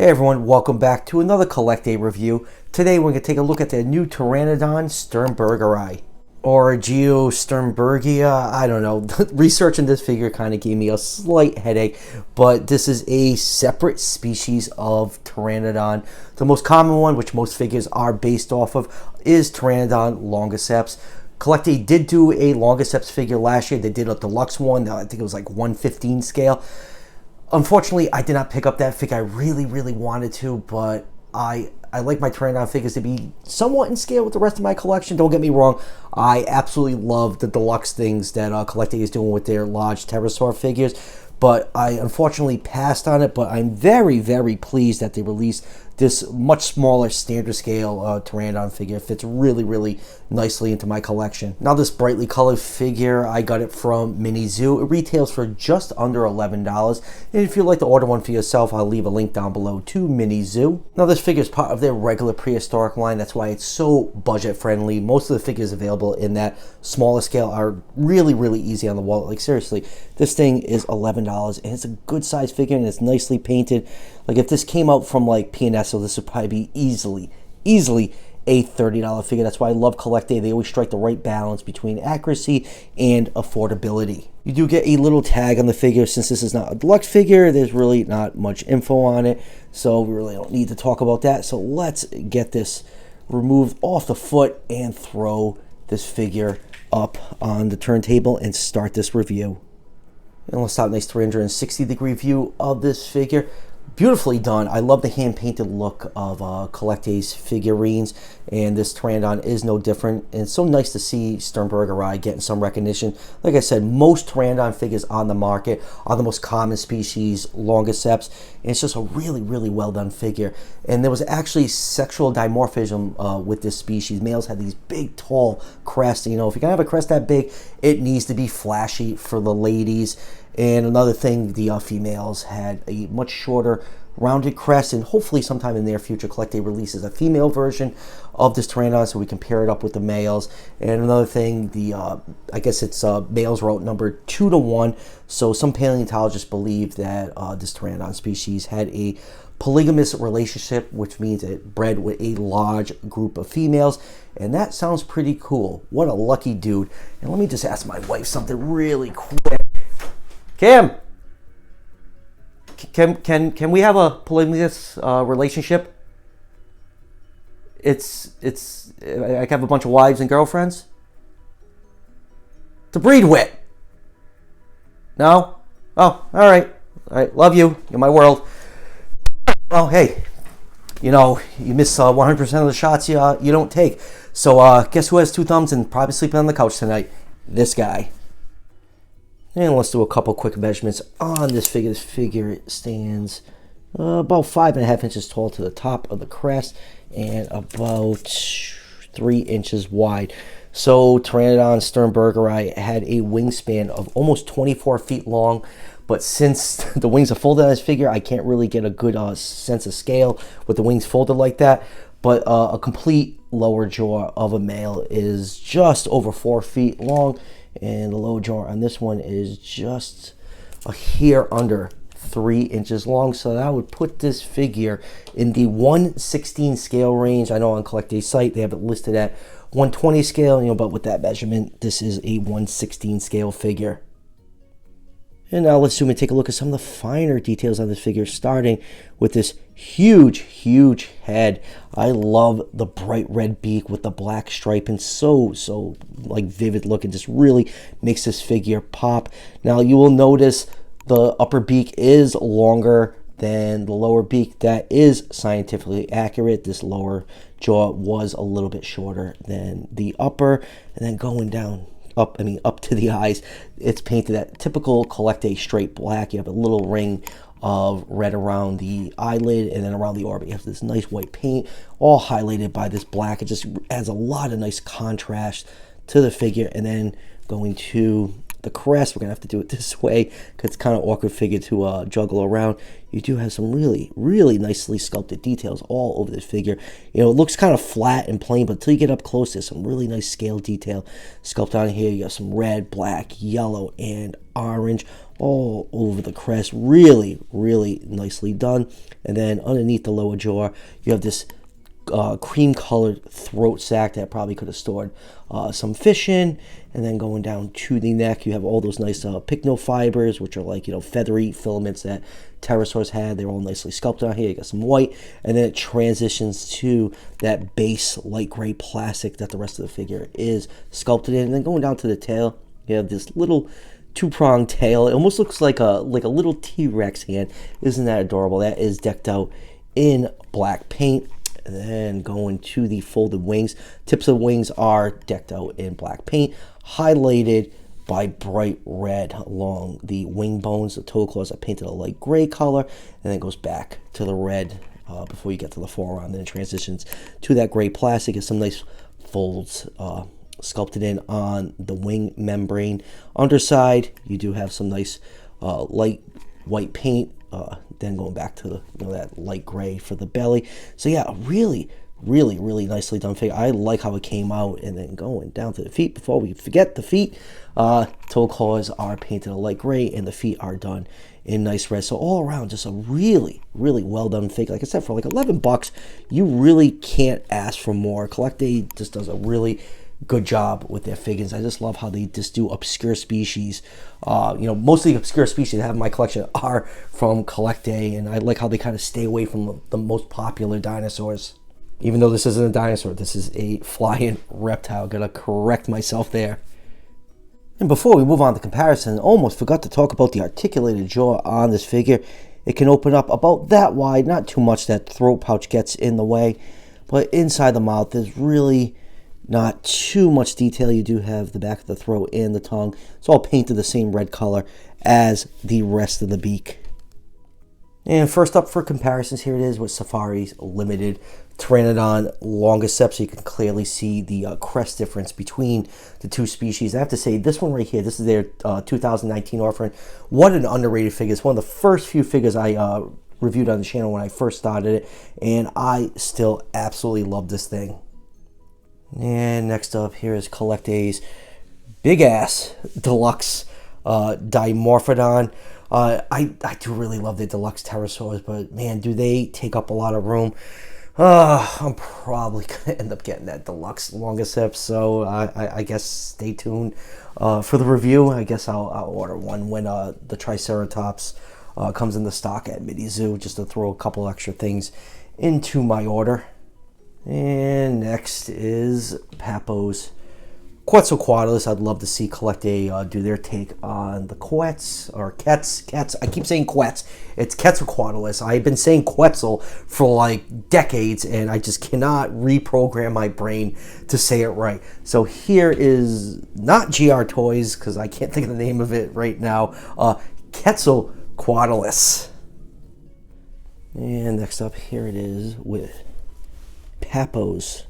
Hey everyone, welcome back to another CollectA review. Today we're going to take a look at the new Pteranodon sternbergi, or sternbergi. I don't know. Researching this figure kind of gave me a slight headache, but this is a separate species of Pteranodon. The most common one, which most figures are based off of, is Pteranodon longiceps. CollectA did do a longiceps figure last year. They did a deluxe one. I think it was like 1/15 scale. Unfortunately, I did not pick up that figure. I really wanted to, but I like my Pteranodon figures to be somewhat in scale with the rest of my collection. Don't get me wrong. I absolutely love the deluxe things that CollectA is doing with their large pterosaur figures, but I unfortunately passed on it. But I'm very pleased that they released this much smaller standard scale Pteranodon figure. It fits really nicely into my collection. Now this brightly colored figure, I got it from Mini Zoo. It retails for just under $11. And if you'd like to order one for yourself, I'll leave a link down below to Mini Zoo. Now this figure is part of their regular prehistoric line. That's why it's so budget friendly. Most of the figures available in that smaller scale are really easy on the wallet. Like seriously, this thing is $11 and it's a good size figure and it's nicely painted. Like if this came out from like P&S, so this would probably be easily a $30 figure. That's why I love CollectA. They always strike the right balance between accuracy and affordability. You do get a little tag on the figure. Since this is not a deluxe figure, there's really not much info on it, so we really don't need to talk about that. So let's get this removed off the foot and throw this figure up on the turntable and start this review. And let's start a nice 360-degree view of this figure. Beautifully done. I love the hand-painted look of CollectA's figurines, and this Pteranodon is no different. And it's so nice to see sternbergi getting some recognition. Like I said, most Pteranodon figures on the market are the most common species, longiceps, and it's just a really well done figure. And there was actually sexual dimorphism with this species. Males had these big, tall crests. You know, if you're gonna have a crest that big, it needs to be flashy for the ladies. And another thing, the females had a much shorter, rounded crest, and hopefully sometime in the near future, CollectA releases a female version of this Pteranodon so we can pair it up with the males. And another thing, I guess it's males were outnumbered 2 to 1, so some paleontologists believe that this Pteranodon species had a polygamous relationship, which means it bred with a large group of females, and that sounds pretty cool. What a lucky dude. And let me just ask my wife something really quick. Kim, can we have a polygamous relationship? I have a bunch of wives and girlfriends to breed with. No? Oh, all right. Love you. You're my world. Well, hey, you know, you miss 100% of the shots you don't take. So guess who has 2 thumbs and probably sleeping on the couch tonight? This guy. And let's do a couple quick measurements on this figure. This figure stands about 5.5 inches tall to the top of the crest and about 3 inches wide. So Pteranodon sternbergi had a wingspan of almost 24 feet long, but since the wings are folded on this figure, I can't really get a good sense of scale with the wings folded like that. But a complete lower jaw of a male is just over 4 feet long, and the lower jaw on this one is just a hair under 3 inches long. So that would put this figure in the 1/16 scale range. I know on CollectA's site they have it listed at 120 scale, you know, but with that measurement, this is a 1/16 scale figure. And now let's zoom and take a look at some of the finer details on this figure, starting with this huge head. I love the bright red beak with the black stripe and so like vivid look. It just really makes this figure pop. Now you will notice the upper beak is longer than the lower beak. That is scientifically accurate. This lower jaw was a little bit shorter than the upper. And then going down up to the eyes, it's painted that typical CollectA straight black. You have a little ring of red around the eyelid, and then around the orbit you have this nice white paint, all highlighted by this black. It just adds a lot of nice contrast to the figure. And then going to the crest. We're going to have to do it this way because it's kind of awkward figure to juggle around. You do have some really, really nicely sculpted details all over this figure. You know, it looks kind of flat and plain, but until you get up close, there's some really nice scale detail sculpted on here. You got some red, black, yellow, and orange all over the crest. Really, really nicely done. And then underneath the lower jaw, you have this cream-colored throat sac that probably could have stored some fish in. And then going down to the neck, you have all those nice pycno fibers, which are like, you know, feathery filaments that pterosaurs had. They're all nicely sculpted on here. You got some white, and then it transitions to that base light gray plastic that the rest of the figure is sculpted in. And then going down to the tail, you have this little two-pronged tail. It almost looks like a little T-Rex hand. Isn't that adorable? That is decked out in black paint. And then going to the folded wings. Tips of the wings are decked out in black paint, highlighted by bright red along the wing bones. The toe claws are painted a light gray color, and then it goes back to the red before you get to the forearm. Then it transitions to that gray plastic. It's some nice folds sculpted in on the wing membrane. Underside, you do have some nice light white paint. Then going back to the, you know, that light gray for the belly. So yeah, really, really, really nicely done figure. I like how it came out. And then going down to the feet, before we forget the feet, toe claws are painted a light gray, and the feet are done in nice red. So all around, just a really, really well done figure. Like I said, for like $11, you really can't ask for more. CollectA just does a really good job with their figures. I just love how they just do obscure species. You know, mostly obscure species I have in my collection are from CollectA, and I like how they kind of stay away from the most popular dinosaurs. Even though this isn't a dinosaur, this is a flying reptile. Gotta correct myself there. And before we move on to comparison, I almost forgot to talk about the articulated jaw on this figure. It can open up about that wide, not too much that throat pouch gets in the way, but inside the mouth there's really not too much detail. You do have the back of the throat and the tongue. It's all painted the same red color as the rest of the beak. And first up for comparisons, here it is with Safari's limited Pteranodon longiceps. So you can clearly see the crest difference between the two species. I have to say, this one right here, this is their 2019 offering. What an underrated figure. It's one of the first few figures I reviewed on the channel when I first started it, and I still absolutely love this thing. And next up, here is CollectA's big ass deluxe Dimorphodon. I do really love the deluxe pterosaurs, but man, do they take up a lot of room. I'm probably gonna end up getting that deluxe longiceps, so I guess stay tuned for the review. I guess I'll order one when the Triceratops comes in the stock at Mini Zoo, just to throw a couple extra things into my order. And next is Papo's Quetzalcoatlus. I'd love to see CollectA do their take on the Quetz, or Ketz. I keep saying Quetz. It's Quetzalcoatlus. I've been saying Quetzal for like decades, and I just cannot reprogram my brain to say it right. So here is not GR Toys, because I can't think of the name of it right now. Quetzalcoatlus. And next up, here it is with Papo's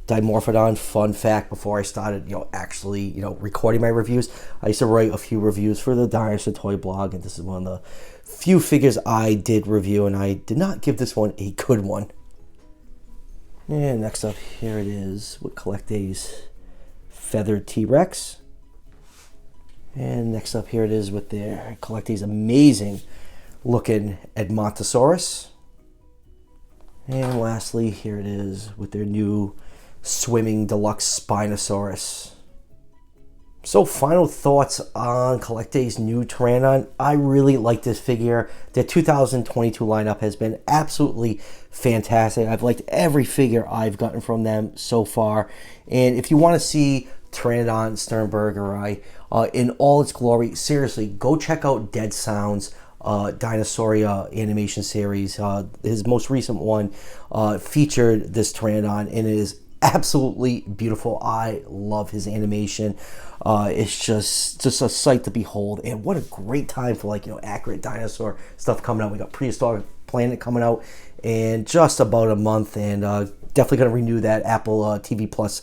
Dimorphodon. Fun fact, before I started, actually, recording my reviews, I used to write a few reviews for the Dinosaur Toy blog, and this is one of the few figures I did review, and I did not give this one a good one. And next up, here it is with CollectA's Feathered T-Rex. And next up, here it is with their CollectA's amazing looking Edmontosaurus. And lastly, here it is with their new swimming deluxe Spinosaurus. So final thoughts on CollectA's new Pteranodon. I really like this figure. Their 2022 lineup has been absolutely fantastic. I've liked every figure I've gotten from them so far. And if you want to see Pteranodon sternbergi in all its glory, seriously, go check out Dead Sounds Dinosauria animation series. His most recent one featured this Pteranodon, and it is absolutely beautiful. I love his animation. It's just a sight to behold, and what a great time for accurate dinosaur stuff coming out. We got Prehistoric Planet coming out in just about a month, and definitely going to renew that Apple TV Plus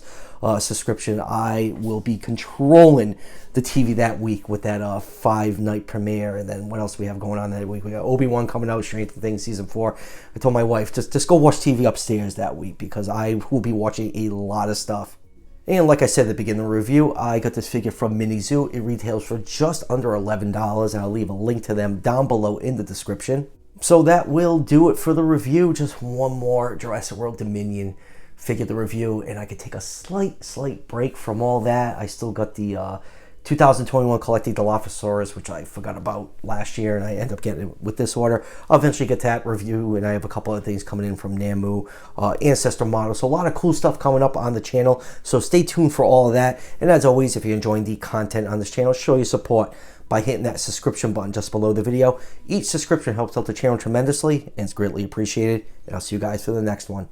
subscription, I will be controlling the TV that week with that 5-night premiere. And then what else do we have going on that week? We got Obi-Wan coming out, Stranger Things season 4. I told my wife, just go watch TV upstairs that week because I will be watching a lot of stuff. And like I said at the beginning of the review, I got this figure from Mini Zoo. It retails for just under $11, and I'll leave a link to them down below in the description. So that will do it for the review. Just one more Jurassic World Dominion figure to review, and I could take a slight break from all that. I still got the 2021 CollectA Dilophosaurus, which I forgot about last year, and I end up getting it with this order. I'll eventually get that review, and I have a couple of things coming in from Namu, Ancestor model. So a lot of cool stuff coming up on the channel. So stay tuned for all of that. And as always, if you're enjoying the content on this channel, show your support by hitting that subscription button just below the video. Each subscription helps out the channel tremendously, and it's greatly appreciated. And I'll see you guys for the next one.